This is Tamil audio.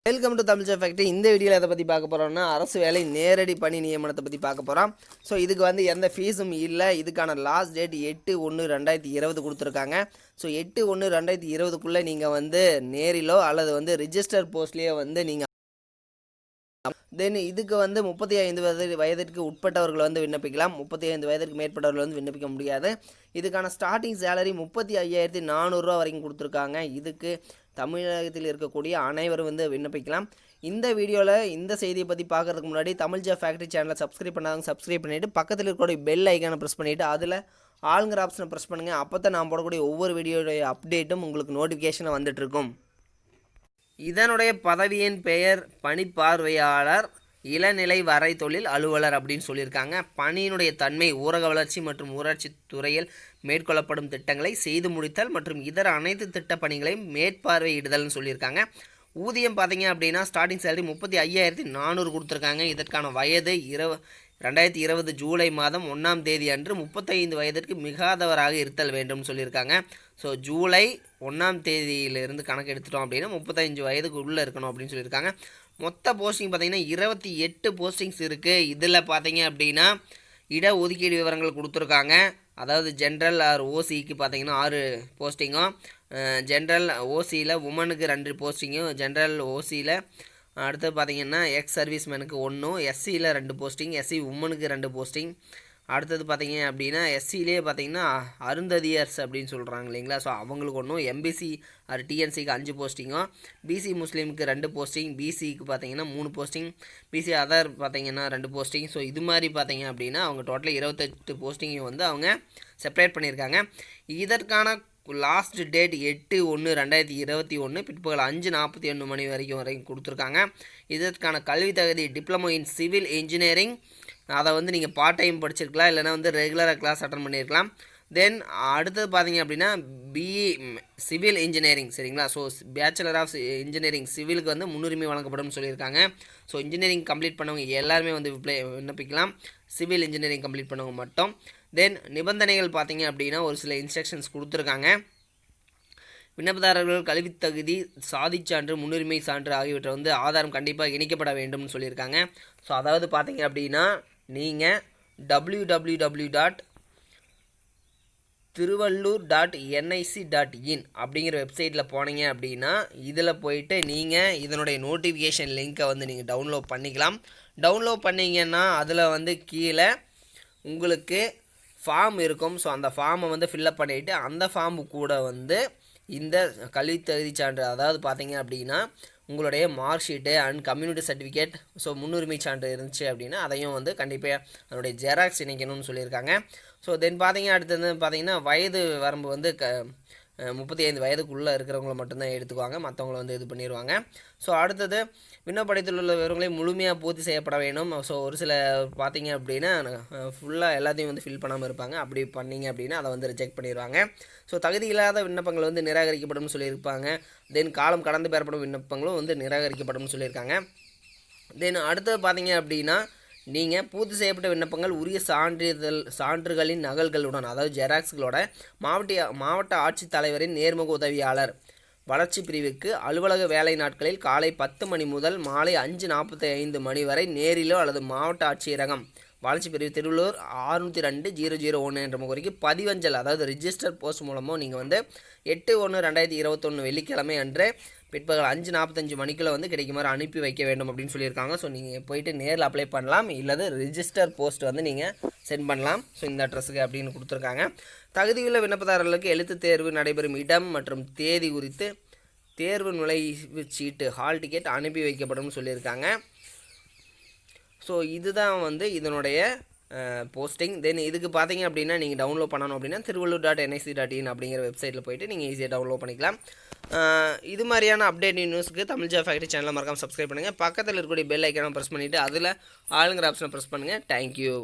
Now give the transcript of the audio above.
Welcome to Tamil factory. இந்த வீடியோவில் எதை பற்றி பார்க்க போகிறோம்னா, அரசு வேலை நேரடி பணி நியமனத்தை பற்றி பார்க்க போகிறோம். ஸோ இதுக்கு எந்த ஃபீஸும் இல்லை. இதுக்கான லாஸ்ட் டேட் 8/1/2020 கொடுத்துருக்காங்க. ஸோ 8/1/2020க்குள்ளே நீங்கள் நேரிலோ அல்லது ரிஜிஸ்டர் போஸ்ட்லேயே நீங்கள் தென் இதுக்கு 35 வயதிற்கு உட்பட்டவர்கள் விண்ணப்பிக்கலாம். 35 வயதிற்கு மேற்பட்டவர்கள் விண்ணப்பிக்க முடியாது. இதுக்கான ஸ்டார்டிங் சேலரி 35,400 ரூபா வரைக்கும் கொடுத்துருக்காங்க. இதுக்கு தமிழகத்தில் இருக்கக்கூடிய அனைவரும் விண்ணப்பிக்கலாம். இந்த வீடியோவில் இந்த செய்தியை பற்றி பார்க்குறதுக்கு முன்னாடி தமிழ் ஃபேக்ட்ரி சேனலை சப்ஸ்கிரைப் பண்ணாதவங்க சப்ஸ்கிரைப் பண்ணிவிட்டு பக்கத்தில் இருக்கக்கூடிய பெல் ஐக்கானை ப்ரெஸ் பண்ணிவிட்டு அதில் ஆளுங்கிற ஆப்ஷனை ப்ரெஸ் பண்ணுங்கள். அப்போ தான் நான் போடக்கூடிய ஒவ்வொரு வீடியோடைய அப்டேட்டும் உங்களுக்கு நோட்டிஃபிகேஷனை வந்துட்டுருக்கும். இதனுடைய பதவியின் பெயர் பணிப்பார்வையாளர் இளநிலை வரை தொழில் அலுவலர் அப்படின்னு சொல்லியிருக்காங்க. பணியினுடைய தன்மை ஊரக வளர்ச்சி மற்றும் ஊராட்சி துறையில் மேற்கொள்ளப்படும் திட்டங்களை செய்து முடித்தல் மற்றும் இதர அனைத்து திட்ட பணிகளையும் மேற்பார்வையிடுதல்னு சொல்லியிருக்காங்க. ஊதியம் பார்த்தீங்க அப்படின்னா ஸ்டார்டிங் சேலரி 35,400 கொடுத்துருக்காங்க. இதற்கான வயது 2020 ஜூலை மாதம் 1ஆம் தேதி அன்று 35 வயதிற்கு மிகாதவராக இருத்தல் வேண்டும் சொல்லியிருக்காங்க. ஸோ ஜூலை 1ஆம் தேதியிலிருந்து கணக்கு எடுத்துட்டோம் அப்படின்னா 35 வயதுக்கு உள்ளே இருக்கணும் அப்படின்னு சொல்லியிருக்காங்க. மொத்த போஸ்டிங் பார்த்திங்கன்னா 28 போஸ்டிங்ஸ் இருக்குது. இதில் பார்த்தீங்க அப்படின்னா இடஒதுக்கீடு விவரங்கள் கொடுத்துருக்காங்க. அதாவது ஜென்ரல் ஆர் ஓசிக்கு பார்த்தீங்கன்னா 6 போஸ்டிங்கும், ஜென்ரல் ஓசியில் உமனுக்கு 2 போஸ்டிங்கும், ஜென்ரல் ஓசியில் அடுத்து பார்த்திங்கன்னா எக்ஸ் சர்வீஸ்மேனுக்கு 1, எஸ்சியில் 2 போஸ்டிங், எஸ்சி உமனுக்கு 2 போஸ்டிங். அடுத்தது பார்த்திங்க அப்படின்னா எஸ்சிலே பார்த்திங்கன்னா அருந்ததியர்ஸ் அப்படின்னு சொல்கிறாங்க இல்லைங்களா, ஸோ அவங்களுக்கு 1, எம்பிசி அது டிஎன்சிக்கு 5 போஸ்டிங்கும், பிசி முஸ்லீமுக்கு 2 போஸ்டிங், பிசிக்கு பார்த்திங்கன்னா 3 போஸ்டிங், பிசி அதர் பார்த்திங்கன்னா 2 போஸ்டிங். ஸோ இது மாதிரி பார்த்திங்க அப்படின்னா அவங்க டோட்டலாக 28 போஸ்டிங்கையும் அவங்க செப்பரேட் பண்ணியிருக்காங்க. இதற்கான லாஸ்ட் டேட் 8/1/2021 பிற்பகல் 5:41 மணி வரைக்கும் கொடுத்துருக்காங்க. இதற்கான கல்வி தகுதி டிப்ளமோ இன் சிவில் இன்ஜினியரிங், அதை நீங்கள் பார்ட் டைம் படிச்சிருக்கலாம், இல்லைனா ரெகுலராக கிளாஸ் அட்டன் பண்ணியிருக்கலாம். தென் அடுத்தது பார்த்தீங்க அப்படின்னா பிஇ சிவில் இன்ஜினியரிங், சரிங்களா. ஸோ பேச்சுலர் ஆஃப் இன்ஜினியரிங் சிவிலுக்கு முன்னுரிமை வழங்கப்படும் சொல்லியிருக்காங்க. ஸோ இன்ஜினியரிங் கம்ப்ளீட் பண்ணவங்க எல்லாருமே விண்ணப்பிக்கலாம், சிவில் இன்ஜினியரிங் கம்ப்ளீட் பண்ணவங்க மட்டும். தென் நிபந்தனைகள் பார்த்தீங்க அப்படின்னா ஒரு சில இன்ஸ்ட்ரக்ஷன்ஸ் கொடுத்துருக்காங்க. விண்ணப்பதாரர்கள் கல்வி தகுதி, சாதிச்சான்று, முன்னுரிமை சான்று ஆகியவற்றை ஆதாரம் கண்டிப்பாக இணைக்கப்பட வேண்டும்னு சொல்லியிருக்காங்க. ஸோ அதாவது பார்த்தீங்க அப்படின்னா நீங்கள் www.tiruvallur.nic.in அப்படிங்கிற வெப்சைட்டில் போனீங்க அப்படின்னா இதில் போயிட்டு நீங்கள் இதனுடைய நோட்டிஃபிகேஷன் லிங்க்கை நீங்கள் டவுன்லோட் பண்ணிக்கலாம். டவுன்லோட் பண்ணிங்கன்னா அதில் கீழே உங்களுக்கு ஃபார்ம் இருக்கும். ஸோ அந்த ஃபார்மை ஃபில்லப் பண்ணிவிட்டு அந்த ஃபார்மு கூட இந்த கல்வி தகுதி சான்று, அதாவது பார்த்தீங்க அப்படின்னா உங்களுடைய mark sheet and community certificate, so முன்னுரிமை சான்று இருந்துச்சு அப்படின்னா அதையும் கண்டிப்பாக அதனுடைய ஜெராக்ஸ் இணைக்கணும்னு சொல்லியிருக்காங்க. ஸோ தென் பார்த்தீங்க அடுத்தது பார்த்தீங்கன்னா வயது வரம்பு 35 வயதுக்குள்ளே இருக்கிறவங்கள மட்டும்தான் எடுத்துக்குவாங்க, மற்றவங்கள இது பண்ணிடுவாங்க. ஸோ அடுத்தது விண்ணப்பத்தில் உள்ள விவரங்களை முழுமையாக பூர்த்தி செய்யப்பட வேண்டும். ஸோ ஒரு சில பார்த்தீங்க அப்படின்னா ஃபுல்லாக எல்லாத்தையும் ஃபில் பண்ணாமல் இருப்பாங்க. அப்படி பண்ணிங்க அப்படின்னா அதை ரிஜெக்ட் பண்ணிடுவாங்க. ஸோ தகுதி இல்லாத விண்ணப்பங்கள் நிராகரிக்கப்படும் சொல்லியிருப்பாங்க. தென் காலம் கடந்து பெறப்படும் விண்ணப்பங்களும் நிராகரிக்கப்படும் சொல்லியிருக்காங்க. தென் அடுத்தது பார்த்தீங்க அப்படின்னா நீங்கள் பூர்த்தி செய்யப்பட்ட விண்ணப்பங்கள் உரிய சான்றுகளின் நகல்களுடன், அதாவது ஜெராக்ஸ்களோட மாவட்ட ஆட்சித்தலைவரின் நேர்முக உதவியாளர் வளர்ச்சி பிரிவுக்கு அலுவலக வேலை நாட்களில் காலை 10 மணி முதல் மாலை 5:45 மணி வரை நேரிலோ அல்லது மாவட்ட ஆட்சியரகம் வளர்ச்சி பிரிவு திருவள்ளூர் 602-001 என்ற முகவரிக்கு பதிவஞ்சல், அதாவது ரிஜிஸ்டர் போஸ்ட் மூலமோ நீங்கள் 8/1/2021 வெள்ளிக்கிழமை அன்று பிற்பகல் 5:45 மணிக்குள்ளே கிடைக்குமாறு அனுப்பி வைக்க வேண்டும் அப்படின்னு சொல்லியிருக்காங்க. ஸோ நீங்கள் போயிட்டு நேரில் அப்ளை பண்ணலாம், இல்லது ரிஜிஸ்டர் போஸ்ட் நீங்கள் சென்ட் பண்ணலாம். ஸோ இந்த அட்ரஸுக்கு அப்படின்னு கொடுத்துருக்காங்க. தகுதியுள்ள விண்ணப்பதாரர்களுக்கு எழுத்து தேர்வு நடைபெறும் இடம் மற்றும் தேதி குறித்து தேர்வு நுழைவு சீட்டு ஹால் டிக்கெட் அனுப்பி வைக்கப்படும் சொல்லியிருக்காங்க. ஸோ இதுதான் இதனுடைய போஸ்டிங். தென் இதுக்கு பார்த்தீங்க அப்படின்னா நீங்கள் டவுன்லோட் பண்ணணும் அப்படின்னா tiruvallur.nic.in அப்படிங்கிற வெப்சைட்டில் போய்ட்டு நீங்கள் ஈஸியாக டவுன்லோட் பண்ணிக்கலாம். இது மாதிரியான அப்டேட் நியூஸுக்கு தமிழ் ஃபேக்ட்ரி சேனலை மறக்காமல் சப்ஸ்கிரைப் பண்ணுங்கள். பக்கத்தில் இருக்கக்கூடிய பெல் ஐக்கானை ப்ரெஸ் பண்ணிவிட்டு அதில் ஆளுங்கிற ஆப்ஷனை ப்ரெஸ் பண்ணுங்கள். தேங்க்யூ.